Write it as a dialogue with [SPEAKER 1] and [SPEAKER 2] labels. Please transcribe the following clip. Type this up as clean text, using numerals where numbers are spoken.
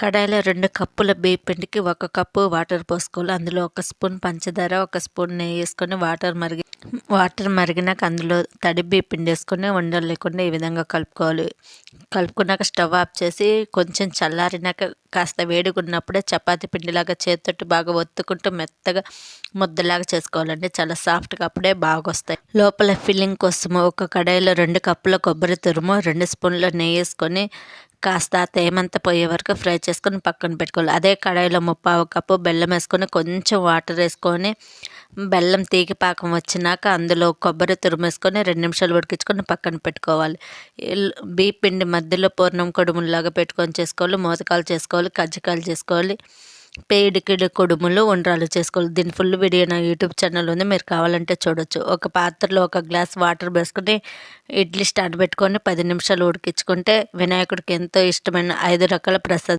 [SPEAKER 1] కడాయిలో 2 కప్పుల బియ్యం పిండికి 1 కప్పు వాటర్ పోసుకోవాలి. అందులో 1 స్పూన్ పంచదార, 1 స్పూన్ నెయ్యి వేసుకొని వాటర్ మరిగినాక అందులో తడి బియ్యం పిండి వేసుకొని ఉండలు లేకుండా ఈ విధంగా కలుపుకోవాలి. కలుపుకున్నాక స్టవ్ ఆఫ్ చేసి కొంచెం చల్లారినాక కాస్త వేడిగా ఉన్నప్పుడే చపాతీ పిండిలాగా చేతితోటి బాగా ఒత్తుకుంటూ మెత్తగా ముద్దలాగా చేసుకోవాలండి. చాలా సాఫ్ట్గా అప్పుడే బాగా వస్తాయి. లోపల ఫిల్లింగ్ కోసము ఒక కడాయిలో 2 కప్పుల కొబ్బరి తురుము, 2 స్పూన్ల నెయ్యి వేసుకొని కాస్త తేమంతా పోయే వరకు ఫ్రై చేసుకొని పక్కన పెట్టుకోవాలి. అదే కడాయిలో 1/4 కప్పు బెల్లం వేసుకొని కొంచెం వాటర్ వేసుకొని బెల్లం తీగ పాకం వచ్చినాక అందులో కొబ్బరి తురుము వేసుకొని 2 నిమిషాలు ఉడికించుకొని పక్కన పెట్టుకోవాలి. బియ్యం పిండి మధ్యలో పూర్ణం కుడుములాగా పెట్టుకొని చేసుకోవాలి. మోదకాలు చేసుకోవాలి, కజ్జికాయలు చేసుకోవాలి, పేడికిడి కుడుములు, ఉండ్రాలు చేసుకోవాలి. దీని ఫుల్ వీడియో నా యూట్యూబ్ ఛానల్ ఉంది, మీరు కావాలంటే చూడొచ్చు. ఒక పాత్రలో 1 గ్లాస్ వాటర్ వేసుకొని ఇడ్లీ స్టాండ్ పెట్టుకొని 10 నిమిషాలు ఉడికించుకుంటే వినాయకుడికి ఎంతో ఇష్టమైన 5 రకాల ప్రసాదం